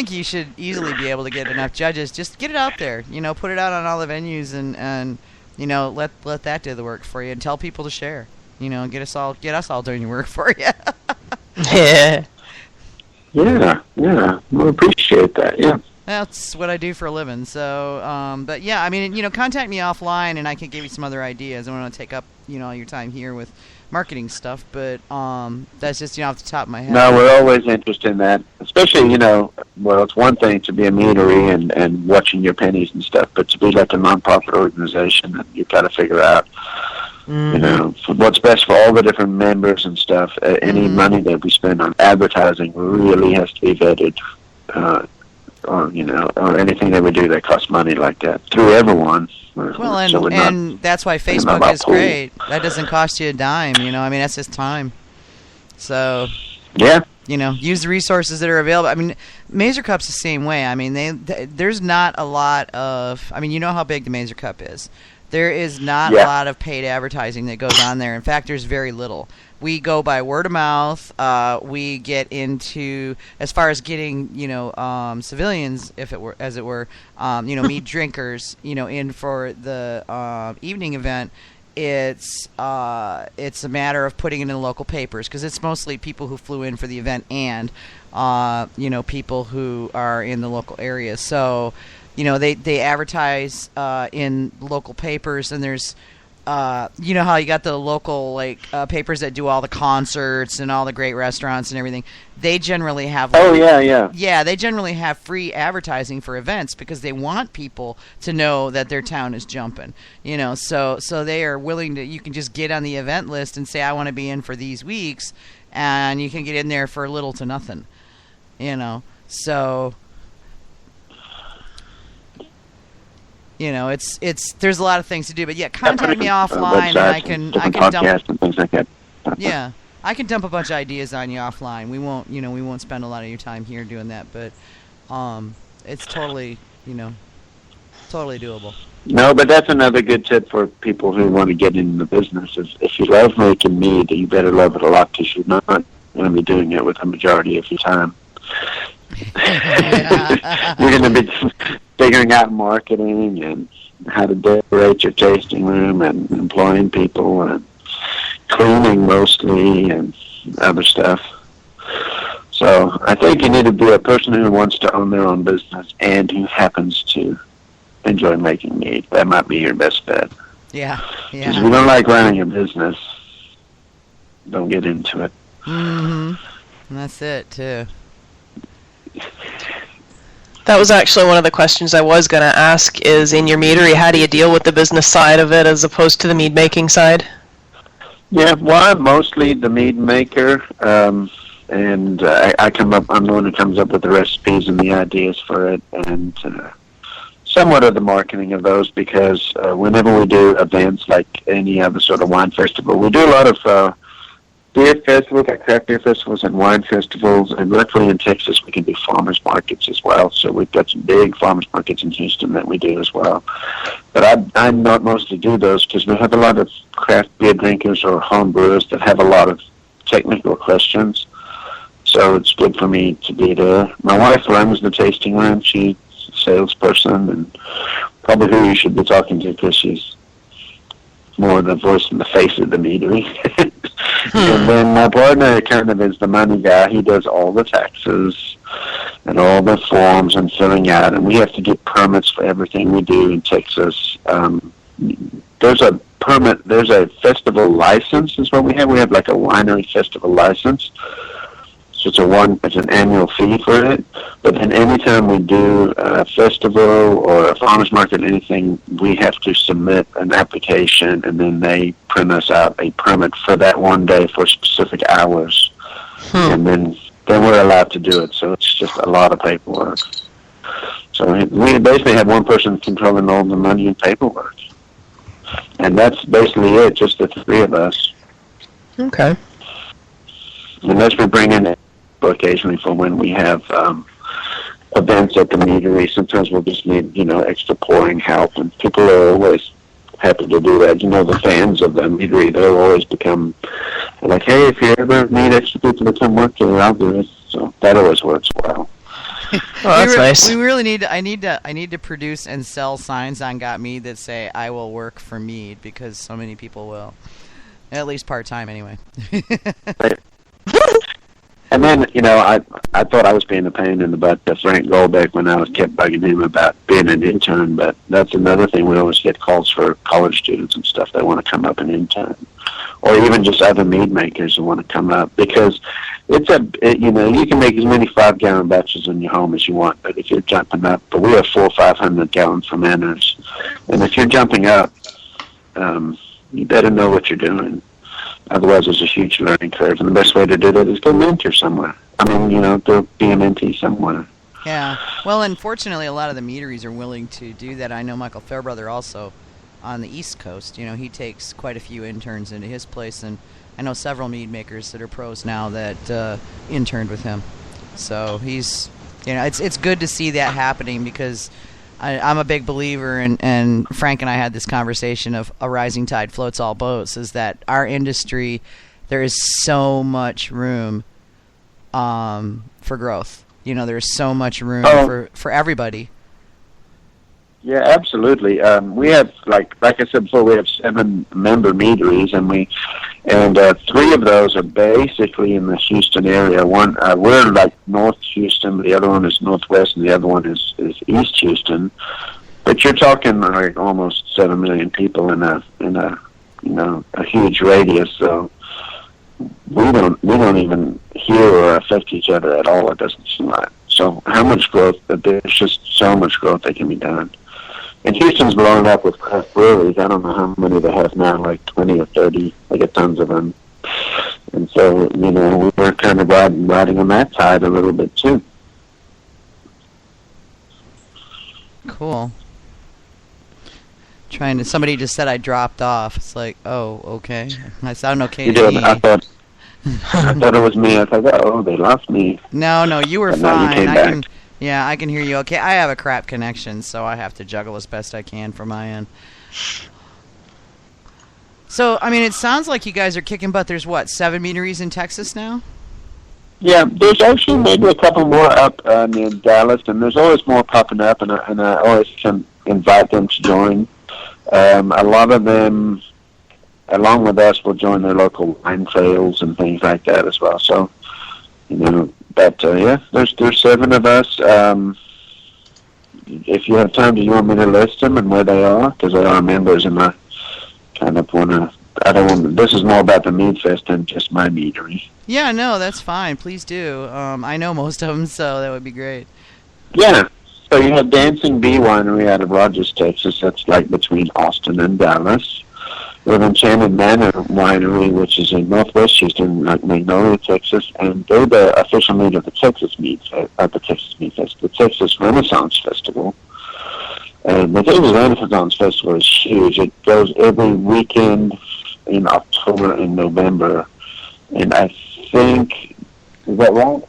think you should easily be able to get enough judges. Just get it out there. Put it out on all the venues and let that do the work for you and tell people to share. Get us all doing your work for you. Yeah. Yeah. We appreciate that. Yeah. That's what I do for a living. So, but yeah, I mean, contact me offline and I can give you some other ideas. I don't want to take up, all your time here with marketing stuff, but that's just, off the top of my head. No, we're always interested in that. Especially, it's one thing to be a meadery and watching your pennies and stuff, but to be like a non-profit organization, you've got to figure out, what's best for all the different members and stuff. Any money that we spend on advertising really has to be vetted, or anything that we do that costs money like that through everyone. Well, and that's why Facebook is great. That doesn't cost you a dime, that's just time. So, yeah. Use the resources that are available. I mean, Mazer Cup's the same way. I mean, there's not a lot of, you know how big the Mazer Cup is. There is not a lot of paid advertising that goes on there. In fact, there's very little. We go by word of mouth. We get into, as far as getting, civilians, as it were, mead drinkers, in for the evening event. It's a matter of putting it in the local papers because it's mostly people who flew in for the event and, people who are in the local area. So, they advertise in local papers, and there's, how you got the local papers that do all the concerts and all the great restaurants and everything. They generally have they generally have free advertising for events because they want people to know that their town is jumping. So they are willing to. You can just get on the event list and say I want to be in for these weeks, and you can get in there for little to nothing. So. It's there's a lot of things to do, but contact me offline, and I can dump and things like that. Yeah, I can dump a bunch of ideas on you offline. We won't spend a lot of your time here doing that, but it's totally totally doable. No, but that's another good tip for people who want to get into the business. Is if you love making mead, you better love it a lot because you're not going to be doing it with the majority of your time. You're going to be figuring out marketing and how to decorate your tasting room and employing people and cleaning mostly and other stuff. So I think you need to be a person who wants to own their own business and who happens to enjoy making mead. That might be your best bet. Yeah. Because if you don't like running a business, don't get into it. And that's it, too. That was actually one of the questions I was going to ask is, in your meadery, how do you deal with the business side of it as opposed to the mead making side? Yeah, well, I'm mostly the mead maker, and I'm the one who comes up with the recipes and the ideas for it, and somewhat of the marketing of those, because whenever we do events like any other sort of wine festival, we do a lot of beer festivals, like craft beer festivals and wine festivals, and luckily in Texas we can do farmers markets as well. So we've got some big farmers markets in Houston that we do as well. But I not mostly do those because we have a lot of craft beer drinkers or home brewers that have a lot of technical questions. So it's good for me to be there. My wife runs the tasting room. She's a salesperson and probably who you should be talking to because she's more the voice and the face of the meadery. And then my partner kind of is the money guy. He does all the taxes and all the forms and filling out, and we have to get permits for everything we do in Texas. There's a permit, there's a festival license is what we have. We have like a winery festival license. So it's an annual fee for it. But then anytime we do a festival or a farmer's market or anything, we have to submit an application, and then they print us out a permit for that one day for specific hours. And then we're allowed to do it. So it's just a lot of paperwork. So we basically have one person controlling all the money and paperwork. And that's basically it, just the three of us. Okay. Unless we bring in occasionally for when we have events at the meadery. Sometimes we'll just need, extra pouring help, and people are always happy to do that. The fans of the meadery, they'll always become like, hey, if you ever need extra people to come work here, I'll do it. So that always works well. that's nice. We really need. I need to produce and sell signs on Got Mead that say "I will work for Mead" because so many people will, at least part time anyway. And then, I thought I was being a pain in the butt to Frank Goldbeck when I was kept bugging him about being an intern, but that's another thing. We always get calls for college students and stuff that want to come up and intern, or even just other mead makers who want to come up, because you can make as many 5-gallon batches in your home as you want, but if you're jumping up, but we have 400 or 500 gallon fermenters, and if you're jumping up, you better know what you're doing. Otherwise, there's a huge learning curve, and the best way to do that is go mentor somewhere. Go be a mentee somewhere. Yeah. Well, unfortunately, a lot of the meaderies are willing to do that. I know Michael Fairbrother also on the East Coast. He takes quite a few interns into his place, and I know several mead makers that are pros now that interned with him. So he's, it's good to see that happening, because I'm a big believer, and Frank and I had this conversation of a rising tide floats all boats, is that our industry, there is so much room for growth. There's so much room for everybody. Yeah, absolutely. We have, like I said before, we have 7 member meaderies, and 3 of those are basically in the Houston area. One, we're like North Houston, the other one is Northwest, and the other one is East Houston. But you're talking like almost 7 million people in a huge radius. So we don't even hear or affect each other at all. It doesn't seem like. So how much growth? There's just so much growth that can be done. And Houston's blowing up with craft breweries. I don't know how many they have now, like 20 or 30. They get tons of them. And so, we're kind of riding on that side a little bit, too. Cool. Somebody just said I dropped off. It's like, oh, okay. I sound okay You to did. me. I thought it was me. I thought, oh, they lost me. No, you were But fine. now you came back. I can hear you okay. I have a crap connection, so I have to juggle as best I can from my end. So, it sounds like you guys are kicking butt. There's, 7 meaderies in Texas now? Yeah, there's actually maybe a couple more up near Dallas, and there's always more popping up, and I always can invite them to join. A lot of them, along with us, will join their local wine trails and things like that as well. So, but there's 7 of us. If you have time, do you want me to list them and where they are? Because they are members, and I kind of want to. This is more about the Meadfest than just my meadery. Yeah, no, that's fine. Please do. I know most of them, so that would be great. Yeah. So you have Dancing Bee Winery out of Rogers, Texas. That's like between Austin and Dallas. We have Enchanted Manor Winery, which is in Northwest Houston, like Magnolia, Texas, and they're the official mead of the Texas Meadfest, the Texas Renaissance Festival. And the Texas Renaissance Festival is huge. It goes every weekend in October and November, and I think, is that right?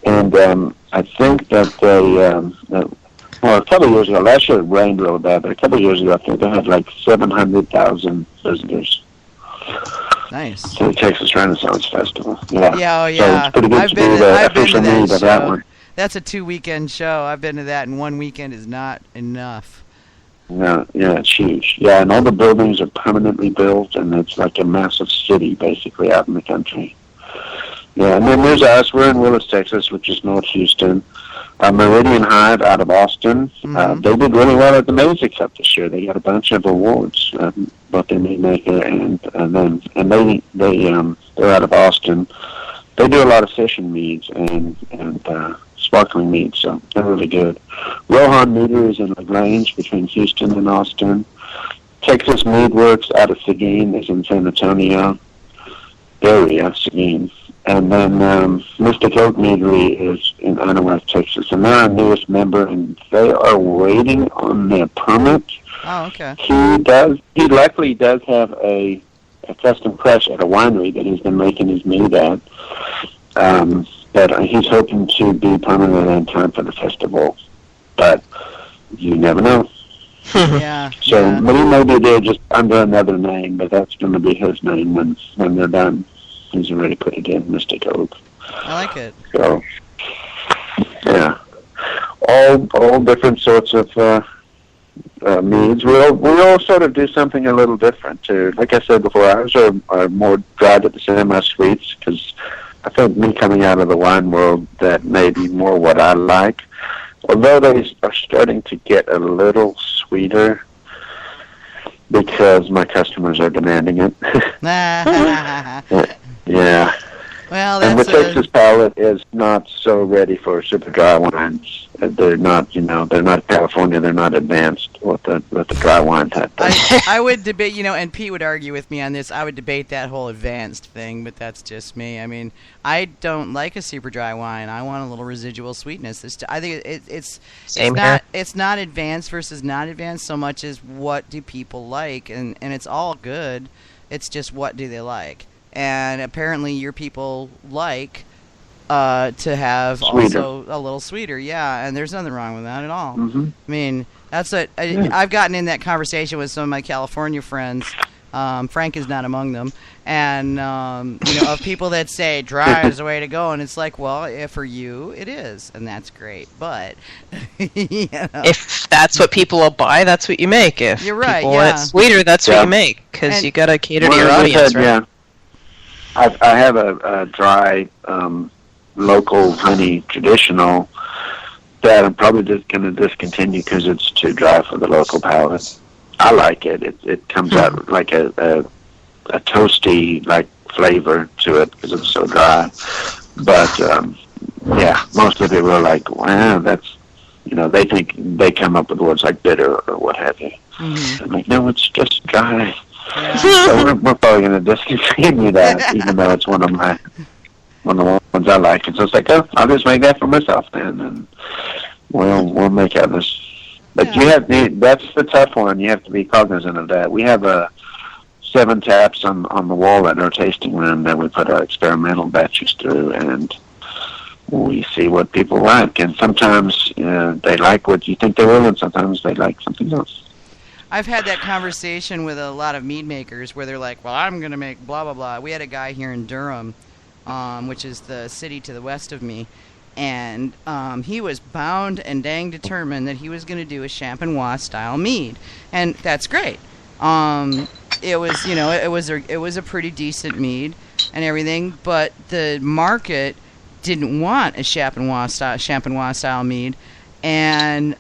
And I think that they, a couple of years ago, last year it rained real bad, but a couple of years ago I think they had like 700,000 visitors. Nice. To the Texas Renaissance Festival. Yeah. Yeah, So it's pretty good to be the official mead of that one. That's a 2-weekend show. I've been to that, and 1 weekend is not enough. Yeah, it's huge. Yeah, and all the buildings are permanently built, and it's like a massive city, basically, out in the country. Yeah, and then there's us. We're in Willis, Texas, which is North Houston. Meridian Hive out of Austin. Mm-hmm. They did really well at the Mesa Cup this year. They got a bunch of awards, both their mead maker and they're out of Austin. They do a lot of session meads and sparkling meads, so they're really good. Rohan Meadery is in LaGrange between Houston and Austin. Texas Mead Works out of Seguin is in San Antonio area, Seguin. And then Mystic Oak Meadery is in Anahuac, Texas, and they're our newest member, and they are waiting on their permit. Oh, okay. He luckily does have a custom crush at a winery that he's been making his mead at. But he's hoping to be permanent in time for the festival. But you never know. Yeah. So, yeah. But he may be there just under another name, but that's going to be his name when they're done. He's already put it in, Mystic Oak. I like it. So, all different sorts of meads. We'll sort of do something a little different too. Like I said before, ours are more dry to the semi-sweets, because I think me coming out of the wine world, that may be more what I like. Although they are starting to get a little sweeter, because my customers are demanding it. Yeah. Well, and the that's Texas palate is not so ready for super dry wines. They're not, they're not California. They're not advanced with the dry wine type. I would debate, and Pete would argue with me on this. I would debate that whole advanced thing, but that's just me. I mean, I don't like a super dry wine. I want a little residual sweetness. I think it's not advanced versus not advanced so much as what do people like, and it's all good. It's just what do they like. And apparently your people like to have sweeter. Also a little sweeter, yeah, and there's nothing wrong with that at all. Mm-hmm. I mean, that's I've gotten in that conversation with some of my California friends. Frank is not among them, and of people that say dry is the way to go, and it's like, well, for you it is, and that's great, but if that's what people will buy, that's what you make. If you're right, people want it sweeter, that's what you make, because you got to cater to your audience, right? Yeah. I have a dry local honey traditional that I'm probably just going to discontinue because it's too dry for the local palate. I like it. It comes out like a toasty like flavor to it because it's so dry. But most of the people are like, wow, that's they think they come up with words like bitter or what have you. Mm-hmm. I'm like, no, it's just dry. Yeah. So we're probably going to discontinue that, even though it's one of the ones I like. And so it's like, I'll just make that for myself then, and we'll make others. But that's the tough one. You have to be cognizant of that. We have 7 taps on the wall at our tasting room that we put our experimental batches through, and we see what people like. And sometimes they like what you think they will, and sometimes they like something else. I've had that conversation with a lot of mead makers where they're like, well, I'm going to make blah, blah, blah. We had a guy here in Durham, which is the city to the west of me, and he was bound and dang determined that he was going to do a Champenois style mead, and that's great. It was, it was a pretty decent mead and everything, but the market didn't want a Champenois style mead. And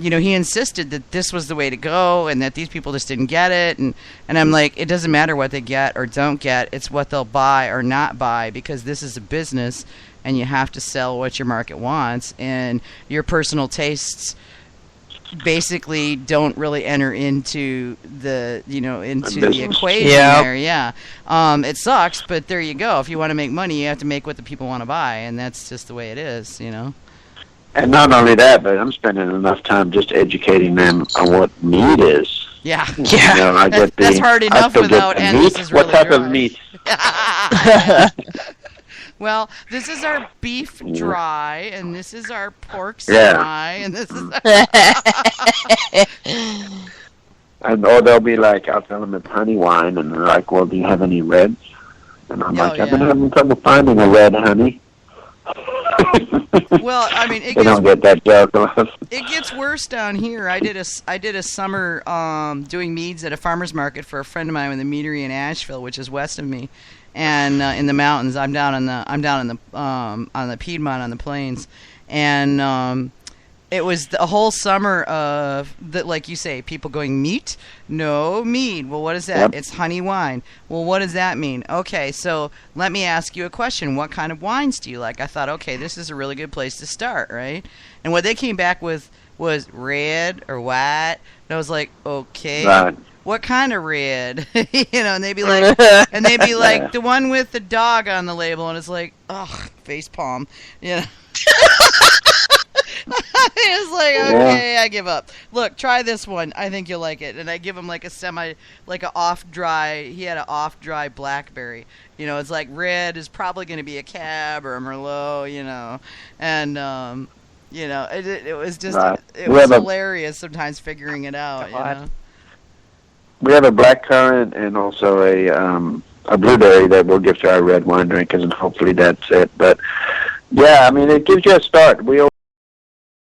he insisted that this was the way to go, and that these people just didn't get it. And I'm like, it doesn't matter what they get or don't get; it's what they'll buy or not buy, because this is a business, and you have to sell what your market wants. And your personal tastes basically don't really enter into the the equation there. Yeah, it sucks, but there you go. If you want to make money, you have to make what the people want to buy, and that's just the way it is. And not only that, but I'm spending enough time just educating them on what meat is. Yeah. That's hard enough without and meat. This is really what type dry. of meat? Well, this is our beef dry, and this is our pork dry, and this is or they'll be like, I'll tell them it's honey wine, and they're like, well, do you have any reds? And I'm like, I've been having trouble finding a red honey. Well, I mean, they don't get that joke. It gets worse down here. I did a summer doing meads at a farmer's market for a friend of mine with a meadery in Asheville, which is west of me, and in the mountains. I'm down on the Piedmont on the plains, and it was a whole summer of like you say, people going meat, no mead. Well, what is that? Yep. It's honey wine. Well, what does that mean? Okay, so let me ask you a question. What kind of wines do you like? I thought, okay, this is a really good place to start, right? And what they came back with was red or white. And I was like, okay. Right. What kind of red? And they'd be like, the one with the dog on the label, and it's like, ugh, face palm, It's like, okay, I give up. Look, try this one. I think you'll like it. And I give him like an off-dry. He had an off-dry blackberry. It's like red is probably going to be a Cab or a Merlot. And it was just it was hilarious sometimes figuring it out. We have a blackcurrant and also a blueberry that we'll give to our red wine drinkers, and hopefully that's it. But yeah, I mean, it gives you a start. We